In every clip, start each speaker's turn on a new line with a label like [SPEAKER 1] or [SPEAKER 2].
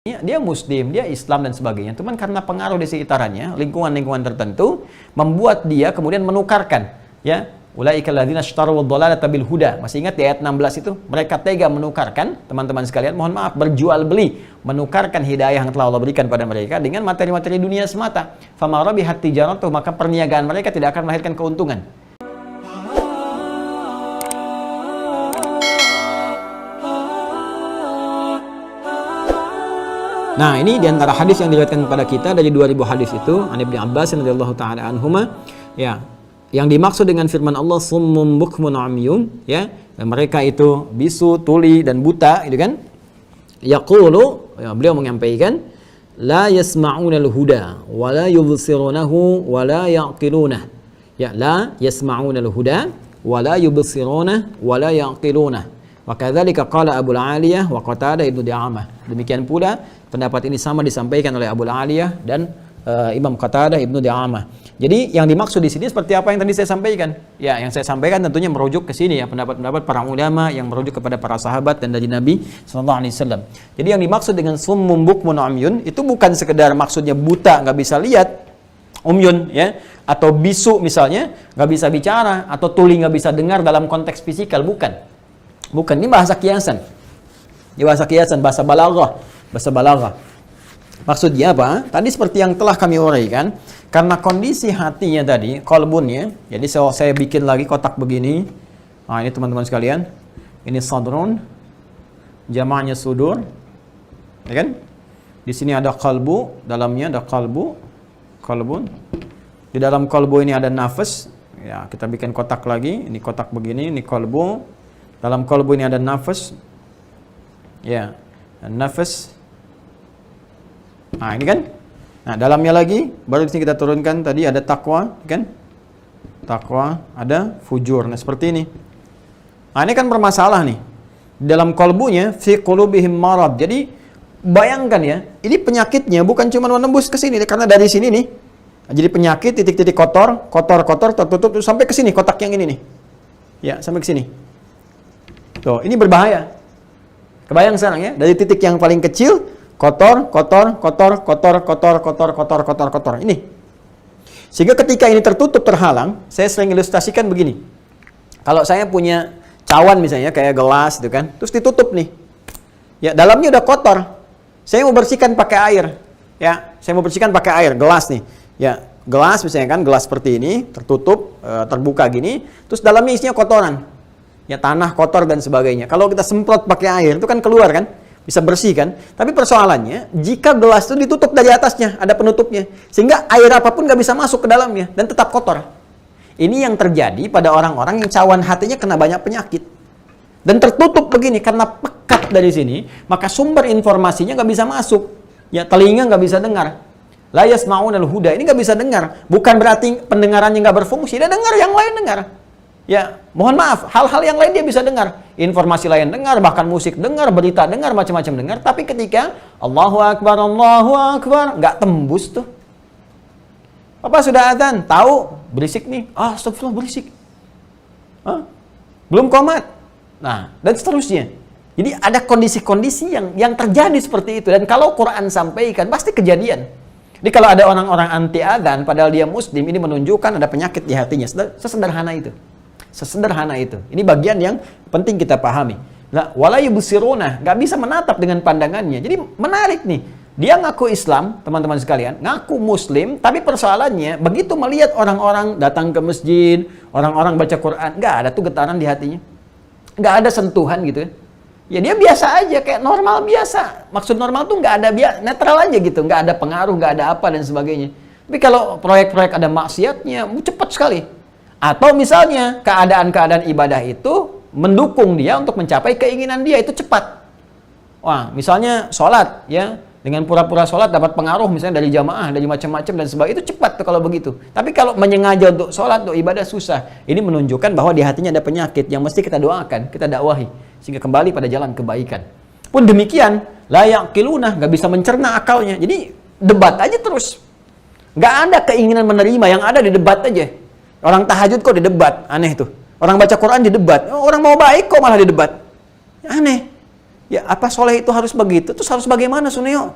[SPEAKER 1] dia Muslim, dia Islam dan sebagainya. Cuman karena pengaruh di sekitarnya, lingkungan-lingkungan tertentu membuat dia kemudian menukarkan, ya, ulaikal ladzina ishtarawud dhalalata bil huda. Masih ingat di ayat 16 itu? Mereka tega menukarkan, teman-teman sekalian, mohon maaf, berjual beli, menukarkan hidayah yang telah Allah berikan pada mereka dengan materi-materi dunia semata. Fama rabihat tijaratuh, maka perniagaan mereka tidak akan melahirkan keuntungan. Nah, ini diantara hadis yang diriwayatkan kepada kita dari 2000 hadis itu, an Ibnu Abbas radhiyallahu taala anhuma, ya, yang dimaksud dengan firman Allah summum bukmun umyun, ya, dan mereka itu bisu, tuli dan buta, gitu kan? Yaqulu, ya, beliau menyampaikan, la yasma'una al-huda wa la yubsirunahu wa la yaqilunah. Ya, la yasma'una al-huda wa la yubsirunah wa la yaqilunah. Wa kadzalika qala Abu Aliyah wa Qatadah Ibnu Di'amah. Demikian pula pendapat ini sama disampaikan oleh Abu Aliyah dan Imam Qatadah Ibnu Di'amah. Jadi yang dimaksud di sini seperti apa yang tadi saya sampaikan. Ya, yang saya sampaikan tentunya merujuk ke sini ya, pendapat-pendapat para ulama yang merujuk kepada para sahabat dan dari Nabi sallallahu alaihi wasallam. Jadi yang dimaksud dengan summum bukmun umyun itu bukan sekedar maksudnya buta, nggak bisa lihat, umyun ya, atau bisu misalnya, nggak bisa bicara, atau tuli nggak bisa dengar dalam konteks fisikal, bukan. Bukan, ini bahasa kiasan. Ini bahasa kiasan, bahasa balaghah. Bahasa balaghah. Maksudnya apa? Tadi seperti yang telah kami uraikan, karena kondisi hatinya tadi, qalbunnya, jadi saya bikin lagi kotak begini. Nah, ini teman-teman sekalian. Ini sadrun, jamaknya sudur. Ya kan? Di sini ada qalbu, dalamnya ada qalbun. Di dalam qalbu ini ada nafas. Ya, kita bikin kotak lagi. Ini kotak begini, ini qalbu. Dalam qalbu ini ada nafas. Ya, nafas. Nah, ini kan. Nah, dalamnya lagi baru di sini kita turunkan tadi ada takwa, kan? Takwa, ada fujur. Nah, seperti ini. Nah, ini kan bermasalah nih. Di dalam qalbunya fi qulubihim marad. Jadi bayangkan ya, ini penyakitnya bukan cuma menembus ke sini karena dari sini nih. Jadi penyakit titik-titik kotor tertutup sampai ke sini kotak yang ini nih. Ya, sampai ke sini. Tuh, ini berbahaya. Kebayang sekarang ya, dari titik yang paling kecil, kotor. Ini. Sehingga ketika ini tertutup, terhalang, saya sering ilustrasikan begini. Kalau saya punya cawan misalnya, kayak gelas gitu kan, terus ditutup nih. Ya, dalamnya udah kotor. Saya mau bersihkan pakai air. Ya, saya mau bersihkan pakai air, gelas nih. Ya, gelas misalnya kan, gelas seperti ini, tertutup, terbuka gini, terus dalamnya isinya kotoran. Ya, tanah kotor dan sebagainya. Kalau kita semprot pakai air itu kan keluar kan, bisa bersih kan. Tapi persoalannya jika gelas itu ditutup dari atasnya, ada penutupnya, sehingga air apapun nggak bisa masuk ke dalamnya dan tetap kotor. Ini yang terjadi pada orang-orang yang cawan hatinya kena banyak penyakit dan tertutup begini karena pekat dari sini, maka sumber informasinya nggak bisa masuk. Ya, telinga nggak bisa dengar. La yasma'unal huda, ini nggak bisa dengar. Bukan berarti pendengarannya nggak berfungsi, dia dengar, yang lain dengar. Ya, mohon maaf, hal-hal yang lain dia bisa dengar. Informasi lain dengar, bahkan musik dengar, berita dengar, macam-macam dengar. Tapi ketika Allahu Akbar, nggak tembus tuh. Apa sudah adzan? Tahu, berisik nih. Astagfirullah, berisik. Belum qomat. Nah, dan seterusnya. Jadi ada kondisi-kondisi yang terjadi seperti itu. Dan kalau Quran sampaikan, pasti kejadian. Jadi kalau ada orang-orang anti adzan, padahal dia muslim, ini menunjukkan ada penyakit di hatinya. Sesederhana itu. Sesederhana itu. Ini bagian yang penting kita pahami. Nah, wala yubsiruna, nggak bisa menatap dengan pandangannya. Jadi menarik nih. Dia ngaku Islam, teman-teman sekalian, ngaku muslim, tapi persoalannya begitu melihat orang-orang datang ke masjid, orang-orang baca Quran, nggak ada tuh getaran di hatinya. Nggak ada sentuhan gitu ya. Ya dia biasa aja, kayak normal biasa. Maksud normal tuh nggak ada, netral aja gitu, nggak ada pengaruh, nggak ada apa dan sebagainya. Tapi kalau proyek-proyek ada maksiatnya, cepat sekali. Atau misalnya keadaan-keadaan ibadah itu mendukung dia untuk mencapai keinginan dia, itu cepat. Wah, misalnya sholat ya, dengan pura-pura sholat dapat pengaruh misalnya dari jamaah, dari macam-macam dan sebagainya, itu cepat tuh kalau begitu. Tapi kalau menyengaja untuk sholat, untuk ibadah susah. Ini menunjukkan bahwa di hatinya ada penyakit yang mesti kita doakan, kita dakwahi sehingga kembali pada jalan kebaikan. Pun demikian, la yaqiluna, nggak bisa mencerna akalnya. Jadi debat aja terus. Nggak ada keinginan menerima, yang ada di debat aja. Orang tahajud kok didebat, aneh tuh. Orang baca Quran didebat, orang mau baik kok malah didebat. Aneh. Ya, apa soleh itu harus begitu? Terus harus bagaimana, Suneo?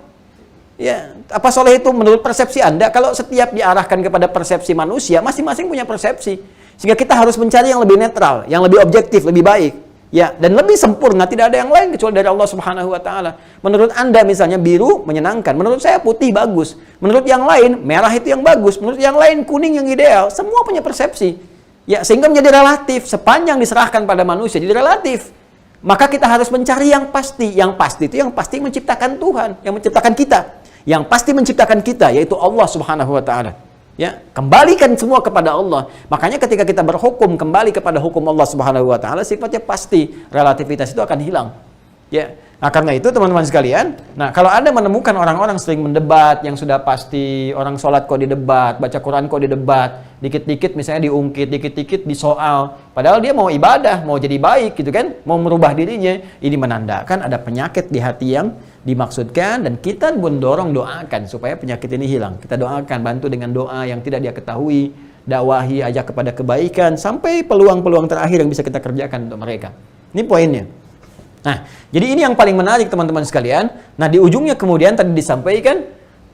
[SPEAKER 1] Ya, apa soleh itu menurut persepsi Anda? Kalau setiap diarahkan kepada persepsi manusia, masing-masing punya persepsi. Sehingga kita harus mencari yang lebih netral, yang lebih objektif, lebih baik. Ya, dan lebih sempurna, tidak ada yang lain kecuali dari Allah Subhanahu wa taala. Menurut Anda misalnya biru menyenangkan, menurut saya putih bagus. Menurut yang lain merah itu yang bagus, menurut yang lain kuning yang ideal. Semua punya persepsi. Ya, sehingga menjadi relatif, sepanjang diserahkan pada manusia jadi relatif. Maka kita harus mencari yang pasti. Yang pasti itu yang pasti menciptakan Tuhan, yang menciptakan kita. Yang pasti menciptakan kita yaitu Allah Subhanahu wa taala. Ya, kembalikan semua kepada Allah. Makanya ketika kita berhukum kembali kepada hukum Allah Subhanahu wa taala, sifatnya pasti, relativitas itu akan hilang. Ya. Nah, karena itu teman-teman sekalian, nah kalau Anda menemukan orang-orang sering mendebat yang sudah pasti, orang sholat kok didebat, baca Quran kok didebat, dikit-dikit misalnya diungkit, dikit-dikit disoal, padahal dia mau ibadah, mau jadi baik gitu kan, mau merubah dirinya, ini menandakan ada penyakit di hati yang dimaksudkan, dan kita mendorong doakan supaya penyakit ini hilang. Kita doakan, bantu dengan doa yang tidak dia ketahui, dakwahi, ajak kepada kebaikan, sampai peluang-peluang terakhir yang bisa kita kerjakan untuk mereka. Ini poinnya. Nah, jadi ini yang paling menarik teman-teman sekalian. Nah, di ujungnya kemudian tadi disampaikan,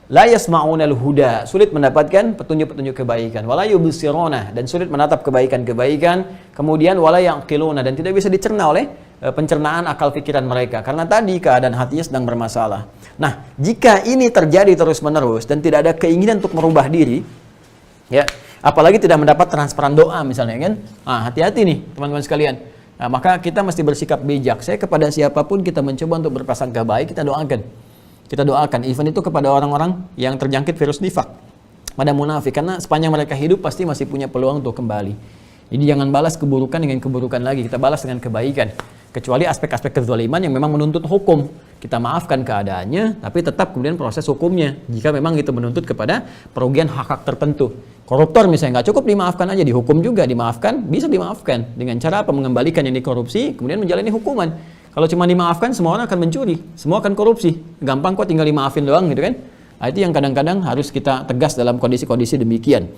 [SPEAKER 1] la yasma'unal huda, sulit mendapatkan petunjuk-petunjuk kebaikan, wala yubsiruna, dan sulit menatap kebaikan-kebaikan, kemudian wala yaqiluna, dan tidak bisa dicerna oleh pencernaan akal pikiran mereka, karena tadi keadaan hatinya sedang bermasalah. Nah, jika ini terjadi terus-menerus dan tidak ada keinginan untuk merubah diri, ya, apalagi tidak mendapat transparan doa misalnya kan, nah, hati-hati nih teman-teman sekalian. Nah, maka kita mesti bersikap bijak. Saya kepada siapapun kita mencoba untuk berprasangka baik, kita doakan. Kita doakan, even itu kepada orang-orang yang terjangkit virus nifak, pada munafik, karena sepanjang mereka hidup pasti masih punya peluang untuk kembali. Jadi jangan balas keburukan dengan keburukan lagi, kita balas dengan kebaikan. Kecuali aspek-aspek kezaliman yang memang menuntut hukum, kita maafkan keadaannya, tapi tetap kemudian proses hukumnya. Jika memang itu menuntut kepada perugian hak-hak tertentu. Koruptor misalnya nggak cukup dimaafkan aja, dihukum juga, dimaafkan, bisa dimaafkan. Dengan cara apa? Mengembalikan yang dikorupsi, kemudian menjalani hukuman. Kalau cuma dimaafkan, semua orang akan mencuri, semua akan korupsi. Gampang kok tinggal dimaafin doang gitu kan. Nah, itu yang kadang-kadang harus kita tegas dalam kondisi-kondisi demikian.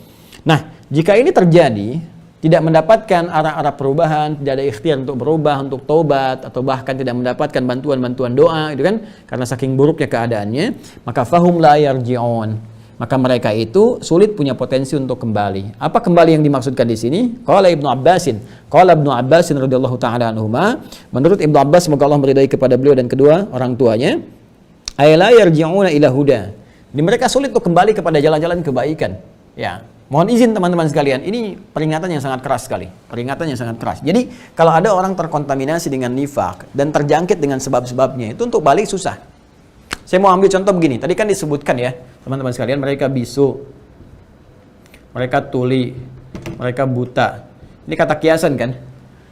[SPEAKER 1] Nah, jika ini terjadi, tidak mendapatkan arah-arah perubahan, tidak ada ikhtiar untuk berubah, untuk taubat, atau bahkan tidak mendapatkan bantuan-bantuan doa, gitu kan, karena saking buruknya keadaannya, maka fahum la yarji'un. Maka mereka itu sulit punya potensi untuk kembali. Apa kembali yang dimaksudkan di sini? Qala Ibnu Abbasin. Qala Ibnu Abbasin radhiyallahu taala anhuma. Menurut Ibnu Abbas, semoga Allah meridai kepada beliau dan kedua orang tuanya, ay la yarji'una ila huda. Mereka sulit untuk kembali kepada jalan-jalan kebaikan. Ya. Mohon izin teman-teman sekalian, ini peringatan yang sangat keras sekali. Peringatan yang sangat keras. Jadi, kalau ada orang terkontaminasi dengan nifak dan terjangkit dengan sebab-sebabnya, itu untuk balik susah. Saya mau ambil contoh begini. Tadi kan disebutkan ya, teman-teman sekalian, mereka bisu, mereka tuli, mereka buta. Ini kata kiasan kan?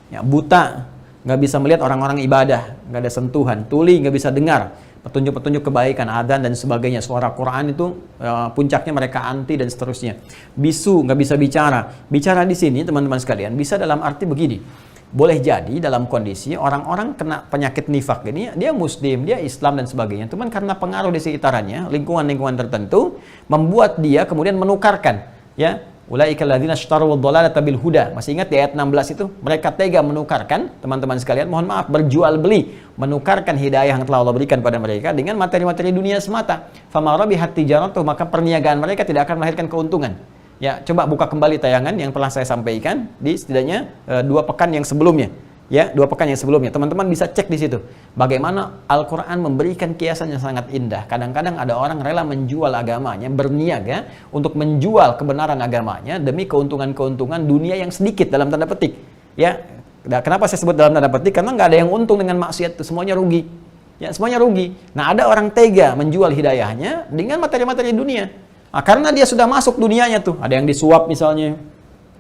[SPEAKER 1] Ya, buta, nggak bisa melihat orang-orang ibadah, nggak ada sentuhan. Tuli, nggak bisa dengar petunjuk-petunjuk kebaikan, adzan dan sebagainya. Suara Quran itu puncaknya mereka anti dan seterusnya. Bisu, nggak bisa bicara. Bicara di sini teman-teman sekalian bisa dalam arti begini. Boleh jadi dalam kondisi orang-orang kena penyakit nifak ini, dia muslim, dia Islam dan sebagainya. Cuman karena pengaruh di sekitarnya, lingkungan-lingkungan tertentu membuat dia kemudian menukarkan, ya. Ulaika alladzina ishtaraw ad-dhalalata bil huda. Masih ingat di ayat 16 itu? Mereka tega menukarkan, teman-teman sekalian, mohon maaf, berjual beli, menukarkan hidayah yang telah Allah berikan pada mereka dengan materi-materi dunia semata. Fama rabihat tijaratuh, maka perniagaan mereka tidak akan melahirkan keuntungan. Ya, coba buka kembali tayangan yang pernah saya sampaikan di setidaknya 2 pekan yang sebelumnya. Ya, 2 pekan yang sebelumnya. Teman-teman bisa cek di situ. Bagaimana Al-Quran memberikan kiasan yang sangat indah. Kadang-kadang ada orang rela menjual agamanya, berniaga untuk menjual kebenaran agamanya demi keuntungan-keuntungan dunia yang sedikit dalam tanda petik. Ya, kenapa saya sebut dalam tanda petik? Karena nggak ada yang untung dengan maksiat itu, semuanya rugi. Ya, semuanya rugi. Nah, ada orang tega menjual hidayahnya dengan materi-materi dunia. Nah, karena dia sudah masuk dunianya tuh, ada yang disuap misalnya,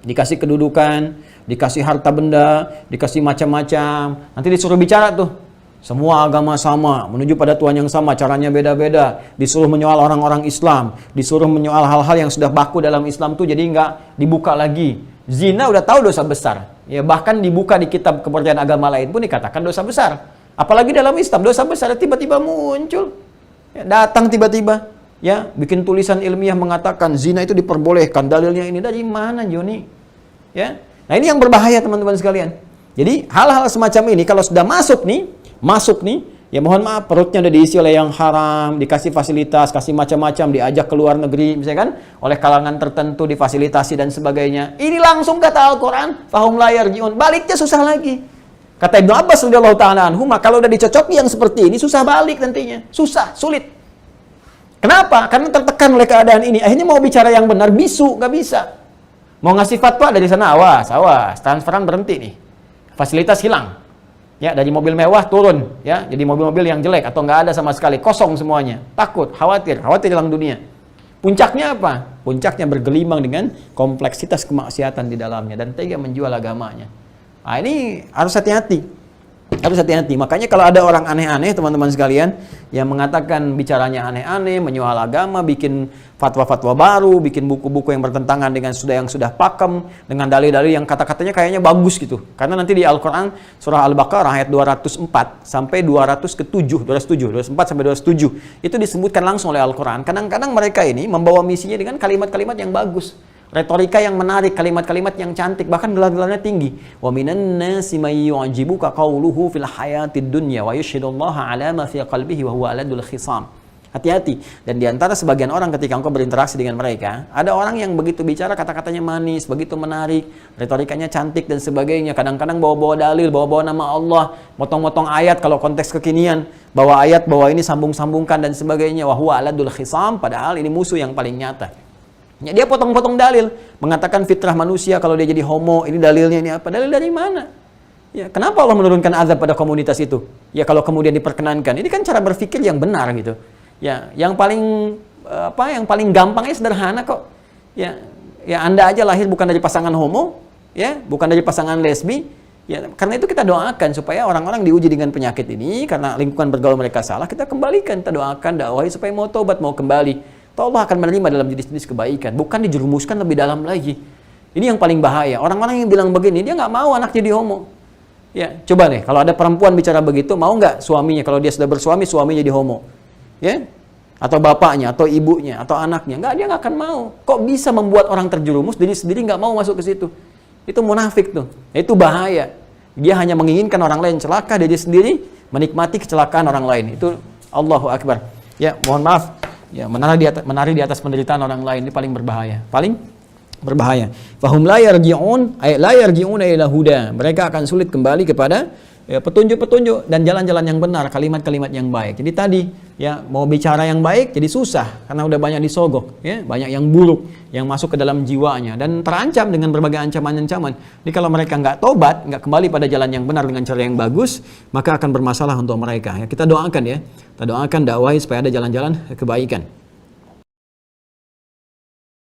[SPEAKER 1] dikasih kedudukan, dikasih harta benda, dikasih macam-macam, nanti disuruh bicara tuh, semua agama sama, menuju pada Tuhan yang sama, caranya beda-beda, disuruh menyoal orang-orang Islam, disuruh menyoal hal-hal yang sudah baku dalam Islam tuh, jadi nggak dibuka lagi. Zina udah tahu dosa besar, ya bahkan dibuka di kitab kepercayaan agama lain pun dikatakan dosa besar, apalagi dalam Islam dosa besar tiba-tiba muncul, ya, datang tiba-tiba. Ya, bikin tulisan ilmiah mengatakan zina itu diperbolehkan. Dalilnya ini dari mana, Joni? Ya. Nah, ini yang berbahaya teman-teman sekalian. Jadi, hal-hal semacam ini kalau sudah masuk nih, Ya mohon maaf, perutnya udah diisi oleh yang haram, dikasih fasilitas, kasih macam-macam, diajak ke luar negeri, misalnya kan, oleh kalangan tertentu, difasilitasi dan sebagainya. Ini langsung kata Al-Quran, fahum la yarji'un, baliknya susah lagi. Kata Ibnu Abbas radhiyallahu ta'ala anhu, kalau udah dicocoki yang seperti ini, susah balik nantinya. Susah, sulit. Kenapa? Karena tertekan oleh keadaan ini. Akhirnya mau bicara yang benar, bisu, nggak bisa. Mau ngasih fatwa dari sana, awas, transferan berhenti nih. Fasilitas hilang. Ya, dari mobil mewah turun, ya, jadi mobil-mobil yang jelek atau nggak ada sama sekali, kosong semuanya. Takut, khawatir hilang dunia. Puncaknya apa? Puncaknya bergelimang dengan kompleksitas kemaksiatan di dalamnya dan tega menjual agamanya. Nah, ini harus hati-hati. Harus hati-hati. Makanya kalau ada orang aneh-aneh, teman-teman sekalian, yang mengatakan bicaranya aneh-aneh, menyoal agama, bikin fatwa-fatwa baru, bikin buku-buku yang bertentangan dengan yang sudah pakem, dengan dalil-dalil yang kata-katanya kayaknya bagus gitu. Karena nanti di Al-Quran, surah Al-Baqarah ayat 204 sampai 204 sampai 207, itu disebutkan langsung oleh Al-Quran. Kadang-kadang mereka ini membawa misinya dengan kalimat-kalimat yang bagus. Retorika yang menarik, kalimat-kalimat yang cantik, bahkan gelar-gelarnya tinggi. Wa minan nasi may yu'jibuka qawluhu fil hayatid dunya wa yashhadullaha ala ma fi qalbihi wa huwa aladul khisam. Hati-hati. Dan di antara sebagian orang ketika engkau berinteraksi dengan mereka, ada orang yang begitu bicara kata-katanya manis, begitu menarik, retorikanya cantik dan sebagainya. Kadang-kadang bawa-bawa dalil, bawa-bawa nama Allah, motong-motong ayat kalau konteks kekinian, bawa ayat, bawa ini sambung-sambungkan dan sebagainya. Wa huwa aladul khisam, padahal ini musuh yang paling nyata. Ya, dia potong-potong dalil, mengatakan fitrah manusia kalau dia jadi homo, ini dalilnya ini apa? Dalil dari mana? Ya, kenapa Allah menurunkan azab pada komunitas itu? Ya kalau kemudian diperkenankan, ini kan cara berpikir yang benar gitu. Ya, yang paling yang paling gampangnya sederhana kok. Ya, Anda aja lahir bukan dari pasangan homo, ya, bukan dari pasangan lesbi. Ya, karena itu kita doakan supaya orang-orang diuji dengan penyakit ini karena lingkungan bergaul mereka salah, kita kembalikan, kita doakan, dakwahi supaya mau tobat, mau kembali. Allah akan menerima dalam jenis-jenis kebaikan, bukan dijerumuskan lebih dalam lagi. Ini yang paling bahaya. Orang-orang yang bilang begini, dia nggak mau anak jadi homo. Ya, coba nih, kalau ada perempuan bicara begitu, mau nggak suaminya, kalau dia sudah bersuami, suaminya jadi homo? Ya, atau bapaknya, atau ibunya, atau anaknya? Nggak, dia nggak akan mau. Kok bisa membuat orang terjerumus, diri sendiri nggak mau masuk ke situ? Itu munafik tuh. Itu bahaya. Dia hanya menginginkan orang lain celaka, dia sendiri menikmati kecelakaan orang lain. Itu Allahu Akbar. Ya, mohon maaf. Ya, menari di atas penderitaan orang lain ini paling berbahaya. Paling berbahaya. Fahum la yarji'un ay la yarji'una ila huda. Mereka akan sulit kembali kepada petunjuk-petunjuk dan jalan-jalan yang benar, kalimat-kalimat yang baik. Jadi tadi ya mau bicara yang baik jadi susah karena udah banyak disogok, ya, banyak yang buruk yang masuk ke dalam jiwanya dan terancam dengan berbagai ancaman-ancaman. Jadi kalau mereka nggak tobat, nggak kembali pada jalan yang benar dengan cara yang bagus, maka akan bermasalah untuk mereka. Ya, kita doakan ya. Kita doakan dakwahi supaya ada jalan-jalan kebaikan.